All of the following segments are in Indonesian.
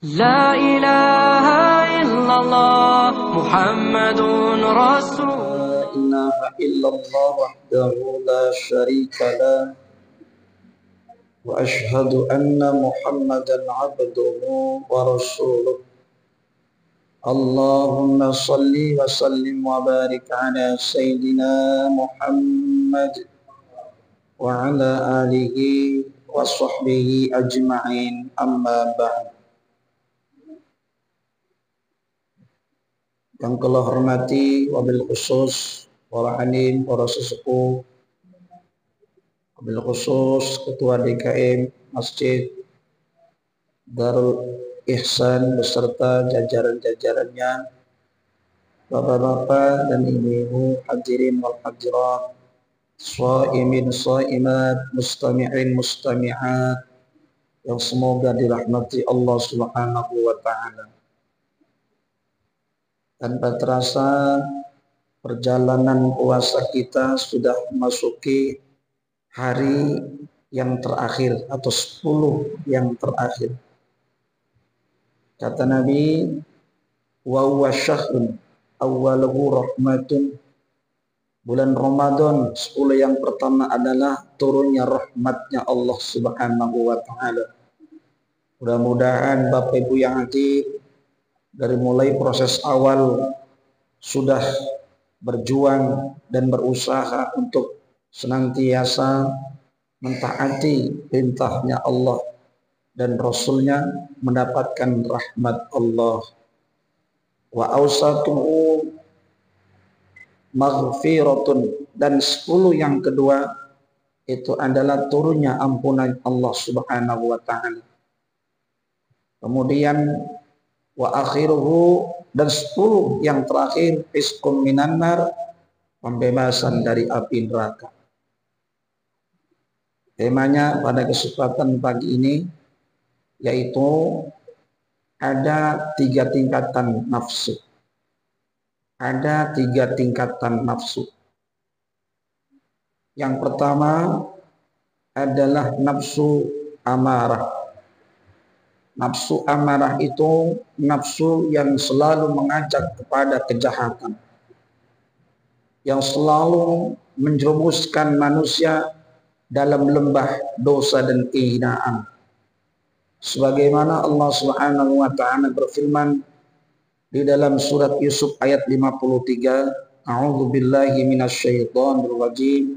لا إله إلا الله محمد رسول. لا إله إلا الله وحده لا شريك له وأشهد أن محمدا عبده ورسوله. اللهم صل وسلم وبارك على سيدنا محمد وعلى آله وصحبه أجمعين. أما بعد. Yang Allah hormati, wabil khusus para alim, para sesepuh, wabil khusus Ketua DKM Masjid Darul Ihsan beserta jajaran-jajarannya, bapak-bapak dan ibu-ibu, hadirin wal hadirat, shaimin shaimat, mustami'in mustami'at, yang semoga dirahmati Allah Subhanahu wa ta'ala. Tanpa terasa perjalanan puasa kita sudah memasuki hari yang terakhir atau 10 yang terakhir. Kata Nabi, wa huwa syahrun awwaluhu rahmatun. Bulan Ramadan 10 yang pertama adalah turunnya rahmatnya Allah Subhanahu wa ta'ala. Mudah-mudahan Bapak Ibu yang hadir dari mulai proses awal sudah berjuang dan berusaha untuk senantiasa mentaati perintahnya Allah dan Rasulnya, mendapatkan rahmat Allah. Wa awsatuhu maghfiratun, dan 10 yang kedua itu adalah turunnya ampunan Allah Subhanahu wa ta'ala. Kemudian wa akhiruhu, dan 10 yang terakhir isqum minan nar, pembebasan dari api neraka. Temanya pada kesempatan pagi ini yaitu ada 3 tingkatan nafsu. Ada 3 tingkatan nafsu. Yang pertama adalah nafsu amarah. Nafsu amarah itu nafsu yang selalu mengajak kepada kejahatan, yang selalu menjerumuskan manusia dalam lembah dosa dan kehinaan. Sebagaimana Allah Subhanahu wa ta'ala berfirman di dalam surat Yusuf ayat 53, A'udzu billahi minasyaitonir rajim.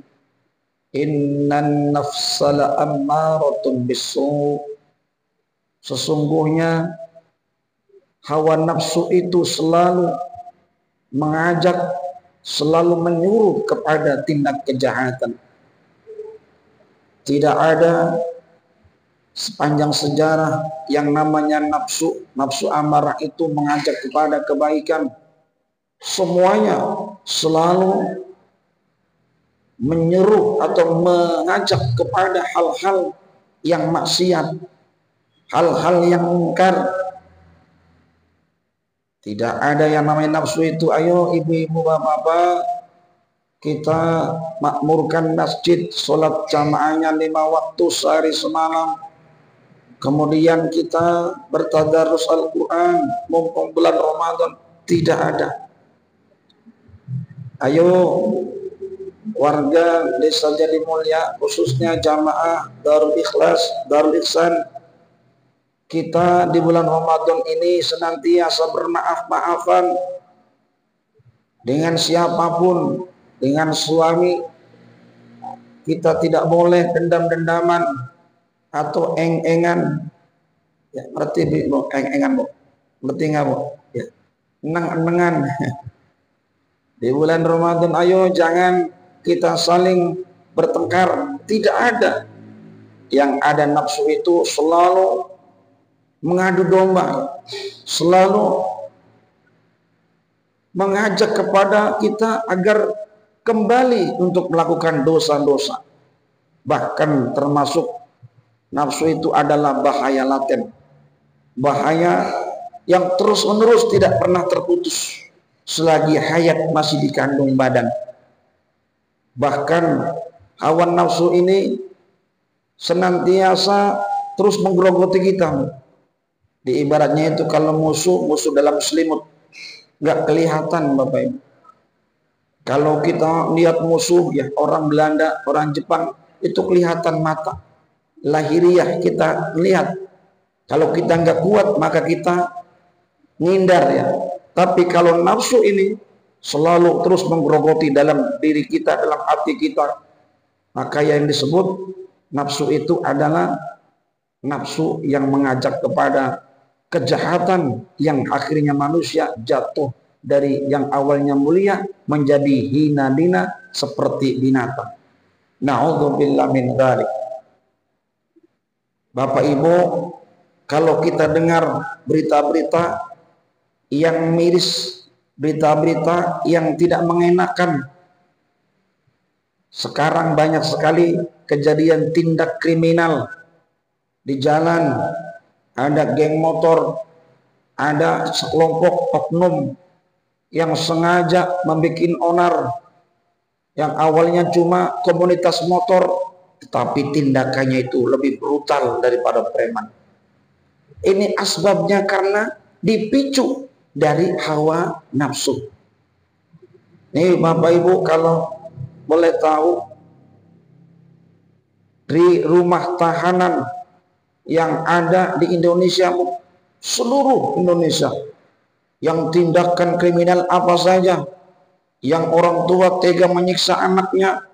Innan nafsala ammaratun bisu'. Sesungguhnya hawa nafsu itu selalu mengajak, selalu menyuruh kepada tindak kejahatan. Tidak ada sepanjang sejarah yang namanya nafsu amarah itu mengajak kepada kebaikan. Semuanya selalu menyuruh atau mengajak kepada hal-hal yang maksiat, hal-hal yang mungkar. Tidak ada yang namanya nafsu itu. Ayo ibu-ibu, bapak-bapak, kita makmurkan masjid, sholat jamaahnya 5 waktu sehari semalam. Kemudian kita bertadarus Al-Quran mumpung bulan Ramadan. Tidak ada. Ayo warga Desa Jatimulia, khususnya jamaah Darul Ikhlas, Darul Ihsan, kita di bulan Ramadan ini senantiasa bermaaf-maafan dengan siapapun, dengan suami. Kita tidak boleh dendam-dendaman atau eng-engan. Ya, ngerti Bu, eng-engan Bu? Ngerti nggak Bu? Ya, enang-enangan. Di bulan Ramadan ayo jangan kita saling bertengkar. Tidak ada. Yang ada nafsu itu selalu mengadu domba, selalu mengajak kepada kita agar kembali untuk melakukan dosa-dosa. Bahkan termasuk nafsu itu adalah bahaya laten, bahaya yang terus-menerus tidak pernah terputus selagi hayat masih dikandung badan. Bahkan hawa nafsu ini senantiasa terus menggerogoti kita. Di ibaratnya itu kalau musuh dalam selimut, nggak kelihatan Bapak Ibu. Kalau kita lihat musuh ya, orang Belanda, orang Jepang, itu kelihatan mata. Lahiriah kita lihat. Kalau kita nggak kuat maka kita ngindar ya. Tapi kalau nafsu ini selalu terus menggerogoti dalam diri kita, dalam hati kita, maka yang disebut nafsu itu adalah nafsu yang mengajak kepada kejahatan yang akhirnya manusia jatuh dari yang awalnya mulia menjadi hina dina seperti binatang. Na'udzubillah min dzalik. Bapak Ibu, kalau kita dengar berita-berita yang miris, berita-berita yang tidak mengenakan, sekarang banyak sekali kejadian tindak kriminal di jalan. Ada geng motor, ada sekelompok oknum yang sengaja membuat onar, yang awalnya cuma komunitas motor, tetapi tindakannya itu lebih brutal daripada preman. Ini asbabnya karena dipicu dari hawa nafsu. Nih Bapak Ibu, kalau boleh tahu, di rumah tahanan yang ada di Indonesia, seluruh Indonesia, yang tindakan kriminal apa saja, yang orang tua tega menyiksa anaknya,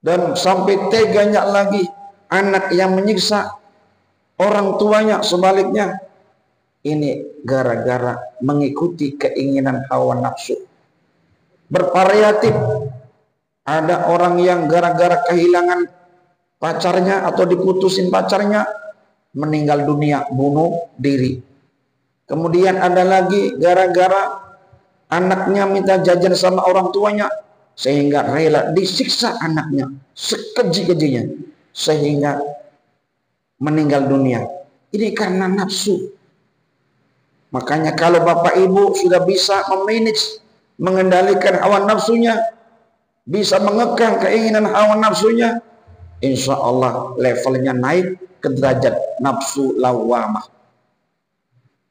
dan sampai teganya lagi anak yang menyiksa orang tuanya sebaliknya, ini gara-gara mengikuti keinginan hawa nafsu. Bervariatif. Ada orang yang gara-gara kehilangan pacarnya atau diputusin pacarnya, meninggal dunia, bunuh diri. Kemudian ada lagi gara-gara anaknya minta jajan sama orang tuanya, sehingga rela disiksa anaknya sekeji-kejinya sehingga meninggal dunia. Ini karena nafsu. Makanya kalau Bapak Ibu sudah bisa memanage, mengendalikan hawa nafsunya, bisa mengekang keinginan hawa nafsunya, insya Allah levelnya naik ke derajat nafsu lawamah,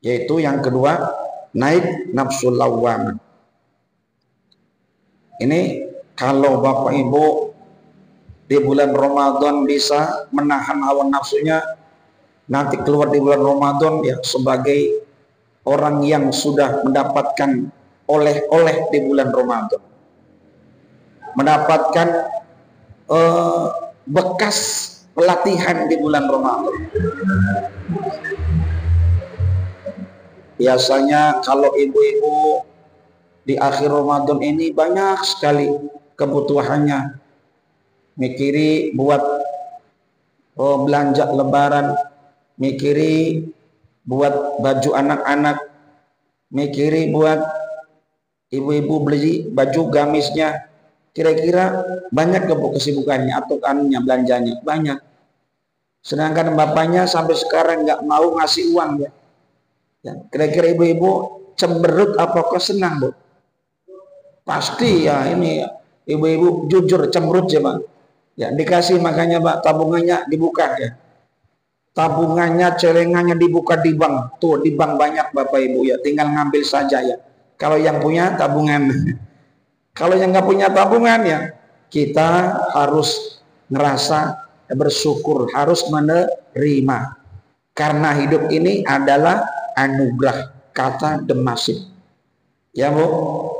yaitu yang kedua, naik nafsu lawamah. Ini kalau Bapak Ibu di bulan Ramadan bisa menahan hawa nafsunya, nanti keluar di bulan Ramadan ya sebagai orang yang sudah mendapatkan oleh-oleh di bulan Ramadan, mendapatkan bekas pelatihan di bulan Ramadan. Biasanya kalau ibu-ibu di akhir Ramadan ini banyak sekali kebutuhannya, mikiri buat belanja lebaran, mikiri buat baju anak-anak, mikiri buat ibu-ibu beli baju gamisnya. Kira-kira banyak kesibukannya atau anunya, belanjanya banyak. Sedangkan bapaknya sampai sekarang nggak mau ngasih uang ya. Kira-kira ibu-ibu cemberut apakah senang Bu? Pasti ya, ini ibu-ibu jujur cemberut ya Pak. Ya dikasih, makanya Pak tabungannya dibuka ya. Tabungannya, celengannya dibuka di bank. Tuh di bank banyak Bapak Ibu ya, tinggal ngambil saja ya. Kalau yang punya tabungan. Kalau yang nggak punya tabungan ya, kita harus ngerasa bersyukur, harus menerima. Karena hidup ini adalah anugerah, kata Demasif. Ya Bu,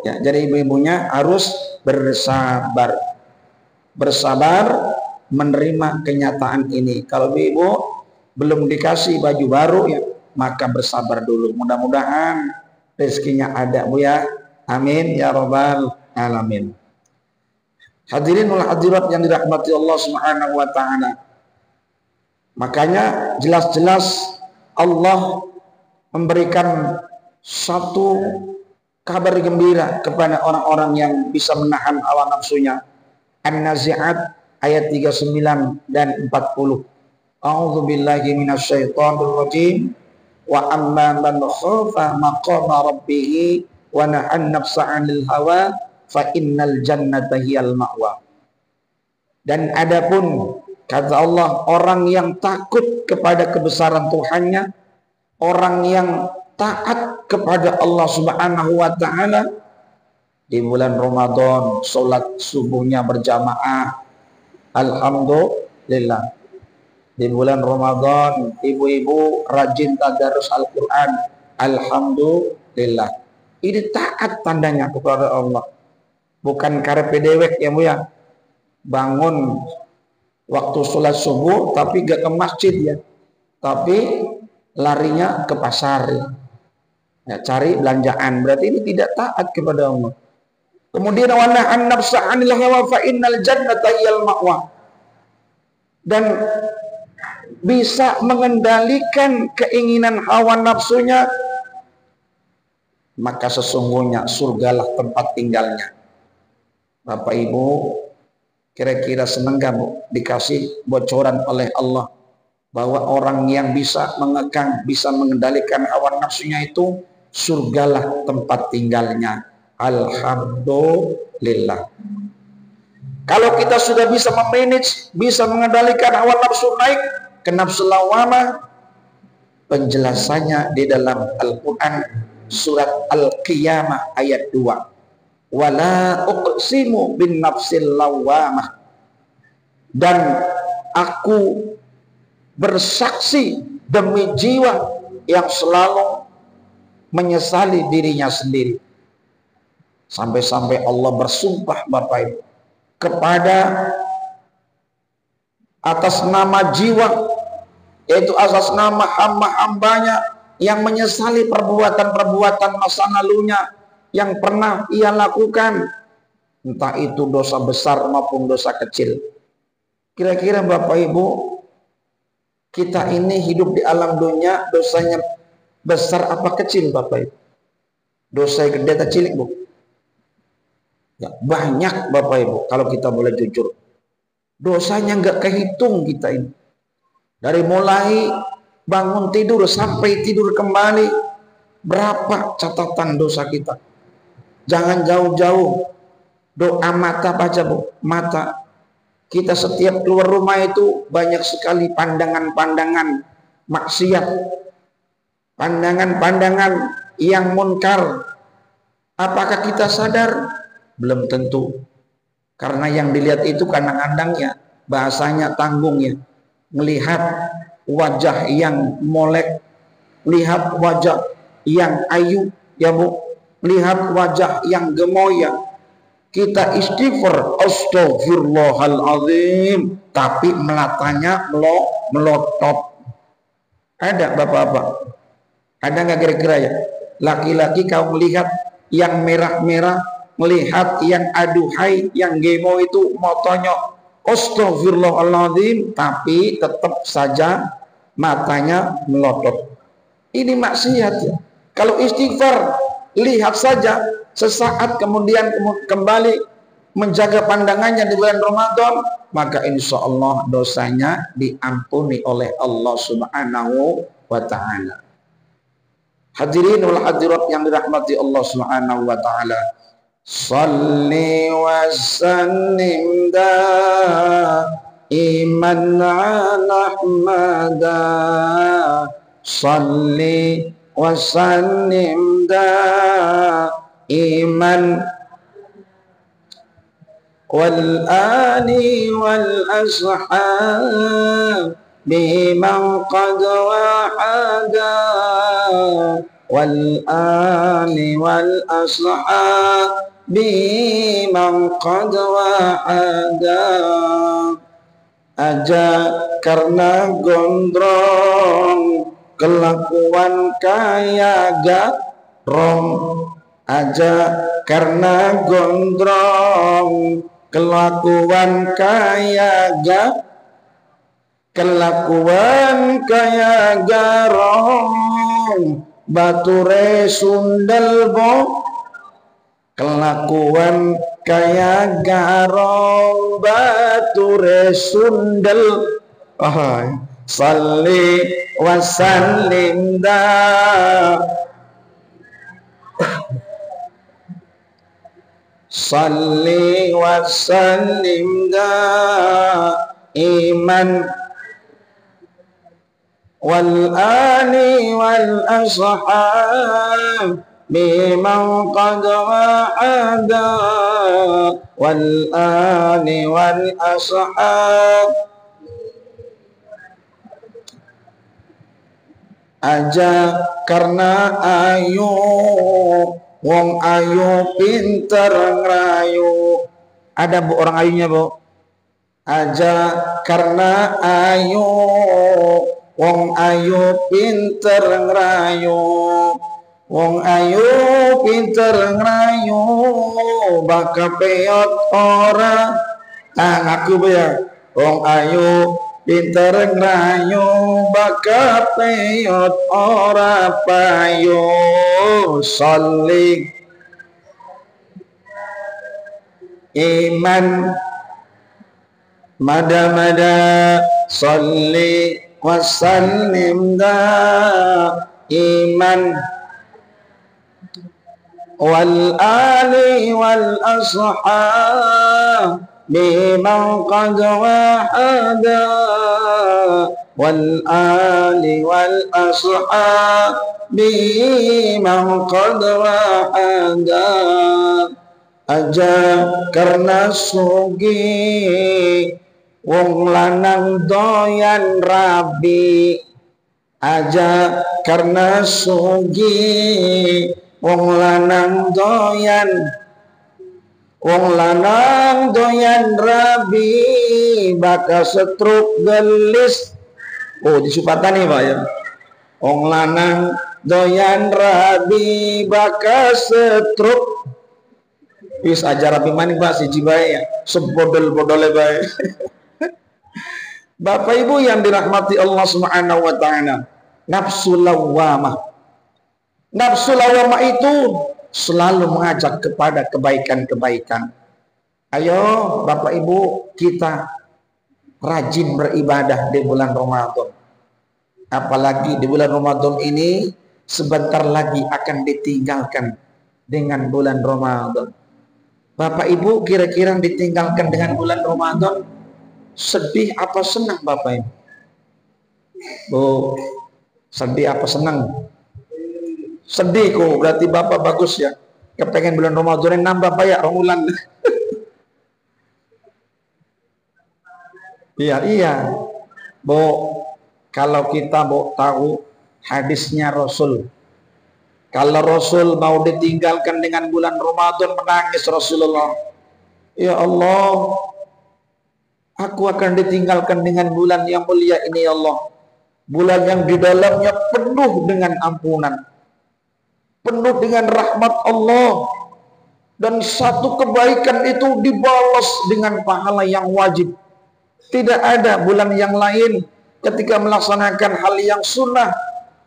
ya, jadi ibu-ibunya harus bersabar. Bersabar menerima kenyataan ini. Kalau ibu belum dikasih baju baru ya, maka bersabar dulu. Mudah-mudahan rezekinya ada Bu ya. Amin ya rabbal alamin. Hadirin wal hadirat yang dirahmati Allah Subhanahu wa taala. Makanya jelas-jelas Allah memberikan satu kabar gembira kepada orang-orang yang bisa menahan hawa nafsunya. An-Nazi'at ayat 39 dan 40. A'udzubillahi minasyaitonir rajim. Wa amma man khafa maqama rabbih wa nahan nafsa 'anil hawa fa innal jannata hiyal ma'wa. Dan adapun kata Allah, orang yang takut kepada kebesaran Tuhannya, orang yang taat kepada Allah Subhanahu wa taala di bulan Ramadan, sholat subuhnya berjamaah, alhamdulillah. Di bulan Ramadan ibu-ibu rajin tadarus Al-Quran, alhamdulillah. Ini taat tandanya kepada Allah, bukan karepe dewek ya Bu ya, bangun waktu sholat subuh tapi gak ke masjid ya, tapi larinya ke pasar ya, cari belanjaan. Berarti ini tidak taat kepada Allah. Kemudian wa na'an nafsa 'anil hawa fa innal jannata hiyal ma'wa, dan bisa mengendalikan keinginan hawa nafsunya, maka sesungguhnya surgalah tempat tinggalnya. Bapak Ibu, kira-kira senang gak Bu dikasih bocoran oleh Allah bahwa orang yang bisa mengekang, bisa mengendalikan hawa nafsunya itu surgalah tempat tinggalnya. Alhamdulillah. Kalau kita sudah bisa memanage, bisa mengendalikan hawa nafsu naik ke nafsu lawamah, penjelasannya di dalam Al-Quran surat Al-Qiyamah ayat 2. Wala uqsimu bin nafsil lawamah, dan aku bersaksi demi jiwa yang selalu menyesali dirinya sendiri. Sampai-sampai Allah bersumpah Bapak Ibu kepada atas nama jiwa, yaitu atas nama hamba-hambanya yang menyesali perbuatan-perbuatan masa lalunya yang pernah ia lakukan, entah itu dosa besar maupun dosa kecil. Kira-kira Bapak Ibu, kita ini hidup di alam dunia, dosanya besar apa kecil Bapak Ibu? Dosa yang gede atau cilik Bu? Ya, banyak Bapak Ibu, kalau kita boleh jujur. Dosanya nggak kehitung kita ini. Dari mulai bangun tidur sampai tidur kembali, berapa catatan dosa kita? Jangan jauh-jauh. Doa mata baca Bu, mata. Kita setiap keluar rumah itu banyak sekali pandangan-pandangan maksiat, pandangan-pandangan yang munkar. Apakah kita sadar? Belum tentu. Karena yang dilihat itu kadang-kadangnya, bahasanya tanggungnya, melihat wajah yang molek, lihat wajah yang ayu ya Bu, lihat wajah yang gemoy. Kita istighfar astagfirullahaladzim, tapi melatanya melotot. Ada bapak-bapak? Ada nggak kira-kira ya? Laki-laki kau melihat yang merah-merah, melihat yang aduhai, yang gemo itu motonya astagfirullahaladzim, tapi tetap saja matanya melotot. Ini maksiat ya. Kalau istighfar, lihat saja, sesaat kemudian kembali menjaga pandangannya di bulan Ramadan, maka insya Allah dosanya diampuni oleh Allah Subhanahu wa ta'ala. Hadirin wal hadirat yang dirahmati Allah Subhanahu wa ta'ala, salli wa sallim daiman ala ahmada, salli wa sallim daiman wal ali wal ashab biman qad wahada, wal ali wal ashab biman qad wahada. Aja karena gondrong, kelakuan kaya garong. Aja karena gondrong, kelakuan kaya garong, bature sundel bo. Kelakuan kaya garong, bature sundel. Salli wa sallim salli wa sallim daiman wal ali wal والأصحاب بمن قد وعدا والآل والأصحاب aja karena ayu wong ayu pinter ngerayu. Ada bu orang ayunya bu? Aja karena ayu wong ayu pinter ngerayu. Wong ayu pinter ngerayu baka peot ora ngaku ya. Wong ayu pinter ngerayu baka peot ora payu. Sholli iman mada sholli wasallim da iman wal ali wal ashab biman qad wahada wal ali wal ashab biman qad wahada aja karena sugi wong lanang doyan rabi. Aja karena sugi wong lanang doyan rabi bakal setruk gelis. Oh disupatani pak ya. Wong lanang doyan rabi bakal setruk. Wis ajar rabi maning pak siji bae ya. Sebodol-bodole bae. Bapak Ibu yang dirahmati Allah Subhanahu wa taala, nafsu lawamah. Nafsu lawamah itu selalu mengajak kepada kebaikan-kebaikan. Ayo Bapak Ibu, kita rajin beribadah di bulan Ramadan. Apalagi di bulan Ramadan ini sebentar lagi akan ditinggalkan dengan bulan Ramadan. Bapak Ibu kira-kira ditinggalkan dengan bulan Ramadan, sedih apa senang Bapak Ibu? Bu, sedih apa senang? Sedih kok, berarti Bapak bagus ya. Kepengen bulan Ramadan nambah banyak romulan. Iya. Bu, kalau kita mau tahu hadisnya Rasul. Kalau Rasul mau ditinggalkan dengan bulan Ramadan menangis Rasulullah. Ya Allah, aku akan ditinggalkan dengan bulan yang mulia ini ya Allah. Bulan yang di dalamnya penuh dengan ampunan, penuh dengan rahmat Allah, dan satu kebaikan itu dibalas dengan pahala yang wajib. Tidak ada bulan yang lain ketika melaksanakan hal yang sunnah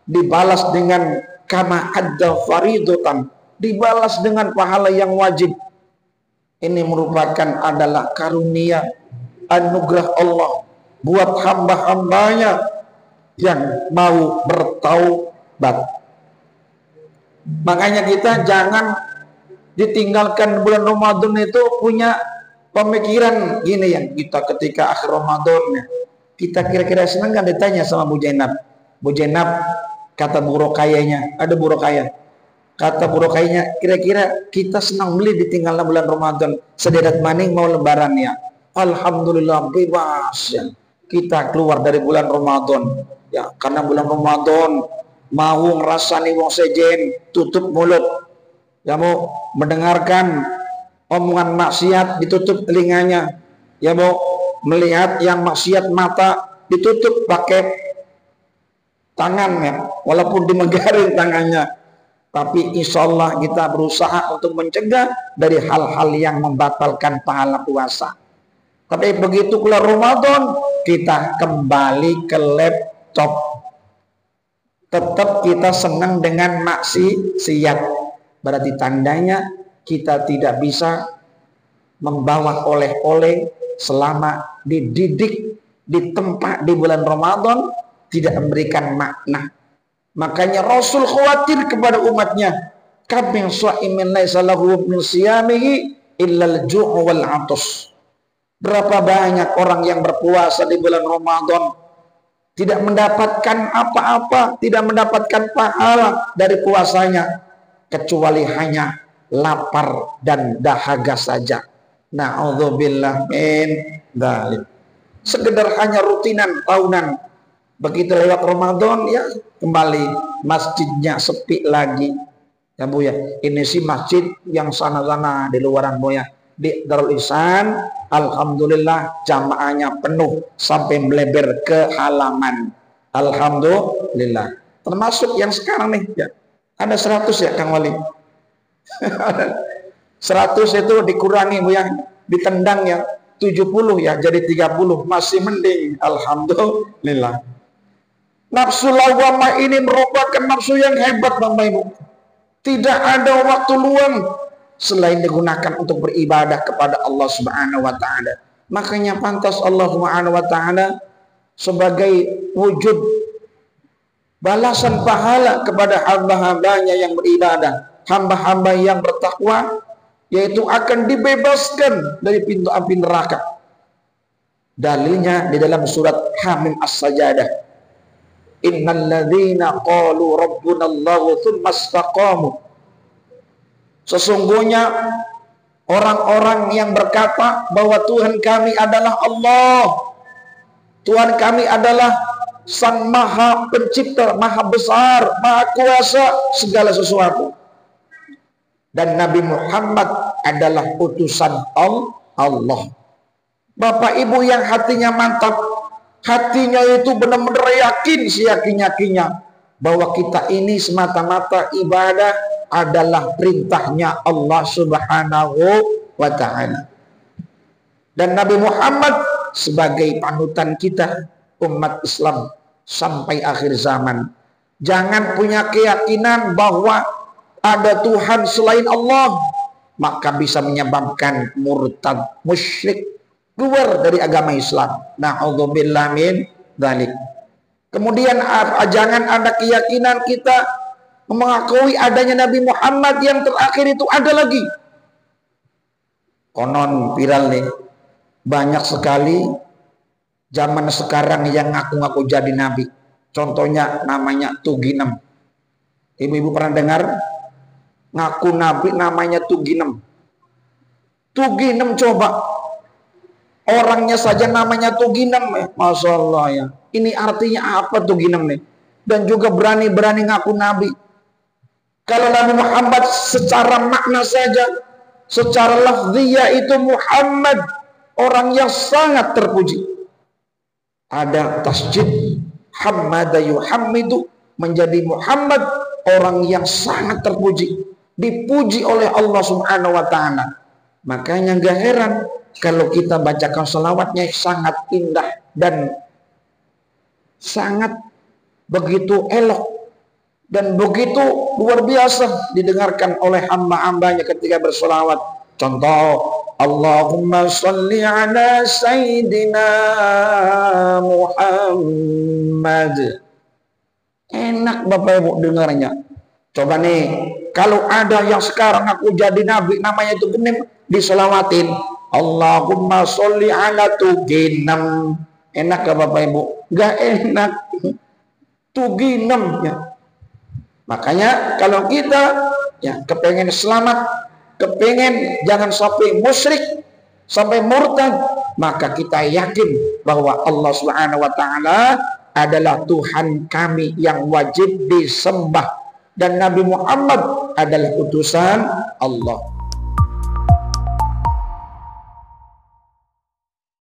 dibalas dengan kama adda faridotan, dibalas dengan pahala yang wajib. Ini merupakan adalah karunia anugerah Allah buat hamba-hambanya yang mau bertaubat. Makanya kita jangan ditinggalkan bulan Ramadan itu punya pemikiran gini ya. Kita ketika akhir Ramadan kita kira-kira senang kan ditanya sama Bu Jainab. Bu Jainab kata Bu Rokayanya, ada Bu Rokaya. Kata Bu Rokayanya, kira-kira kita senang beli ditinggalkan bulan Ramadan. Sederet maning mau lebaran ya. Alhamdulillah bebas ya. Kita keluar dari bulan Ramadan ya, karena bulan Ramadan mau ngerasani wong sejen, tutup mulut. Ya mau mendengarkan omongan maksiat, ditutup telinganya. Ya mau melihat yang maksiat, mata ditutup pakai tangannya, walaupun dimegarin tangannya. Tapi insya Allah kita berusaha untuk mencegah dari hal-hal yang membatalkan pahala puasa. Tapi begitu keluar Ramadan, kita kembali ke laptop. Tetap kita senang dengan maksiat. Berarti tandanya kita tidak bisa membawa oleh-oleh selama dididik di tempat di bulan Ramadan, tidak memberikan makna. Makanya Rasul khawatir kepada umatnya. Kam shaimin laisa lahu min siyamihi illal ju' wal 'atas. Berapa banyak orang yang berpuasa di bulan Ramadan tidak mendapatkan apa-apa, tidak mendapatkan pahala dari puasanya, kecuali hanya lapar dan dahaga saja. Na'udzubillah min dzalik. Sekedar hanya rutinan tahunan. Begitu lewat Ramadan ya kembali masjidnya sepi lagi. Ya Bu ya, ini sih masjid yang sana-sana di luaran Bu ya. Di Darul Ihsan alhamdulillah jamaahnya penuh sampai melebar ke halaman. Alhamdulillah. Termasuk yang sekarang nih ya. Ada 100 ya Kang Wali. 100 itu dikurangi Bu ya, ditendang ya 70 ya jadi 30, masih mending. Alhamdulillah. Nafsu lawamah ini merupakan nafsu yang hebat Bapak Ibu. Tidak ada waktu luang selain digunakan untuk beribadah kepada Allah Subhanahu wa taala. Makanya pantas Allah Subhanahu wa taala sebagai wujud balasan pahala kepada hamba-hambanya yang beribadah, hamba-hamba yang bertakwa, yaitu akan dibebaskan dari pintu api neraka. Dalilnya di dalam surat Hamim As-Sajadah. Innal ladzina qalu rabbunallahu tsumma istaqamu. Sesungguhnya orang-orang yang berkata bahwa Tuhan kami adalah Allah, Tuhan kami adalah Sang Maha Pencipta, Maha Besar, Maha Kuasa segala sesuatu, dan Nabi Muhammad adalah utusan Allah. Bapak Ibu yang hatinya mantap, hatinya itu benar-benar yakin seyakin-yakinnya bahwa kita ini semata-mata ibadah adalah perintahnya Allah Subhanahu wa ta'ala, dan Nabi Muhammad sebagai panutan kita umat Islam sampai akhir zaman. Jangan punya keyakinan bahwa ada Tuhan selain Allah, maka bisa menyebabkan murtad, musyrik, keluar dari agama Islam. Na'udzubillah min dzalik. Kemudian jangan ada keyakinan kita mengakui adanya Nabi Muhammad yang terakhir itu ada lagi. Konon viral nih, banyak sekali zaman sekarang yang ngaku-ngaku jadi nabi. Contohnya namanya Tuginem. Ibu-ibu pernah dengar? Ngaku nabi namanya Tuginem. Tuginem coba. Orangnya saja namanya Tuginem. Masya Allah ya. Ini artinya apa Tuginem nih? Dan juga berani-berani ngaku nabi. Kalau Nabi Muhammad secara makna saja, secara lafziyah itu Muhammad, orang yang sangat terpuji. Ada tasjid Hamada yuhammidu, menjadi Muhammad, orang yang sangat terpuji, dipuji oleh Allah Subhanahu wa ta'ala. Makanya gak heran kalau kita bacakan salawatnya sangat indah dan sangat begitu elok dan begitu luar biasa didengarkan oleh hamba-hambanya ketika bersolawat. Contoh, Allahumma sholli ala Sayyidina Muhammad. Enak Bapak Ibu dengarnya. Coba nih, kalau ada yang sekarang aku jadi nabi namanya itu Tuginem, disolawatin Allahumma sholli ala Tuginem. Enak gak Bapak Ibu? Gak enak. Tuginem ya. Makanya kalau kita ya kepengen selamat, kepengen jangan sampai musyrik, sampai murtad, maka kita yakin bahwa Allah Subhanahu wa ta'ala adalah Tuhan kami yang wajib disembah, dan Nabi Muhammad adalah utusan Allah.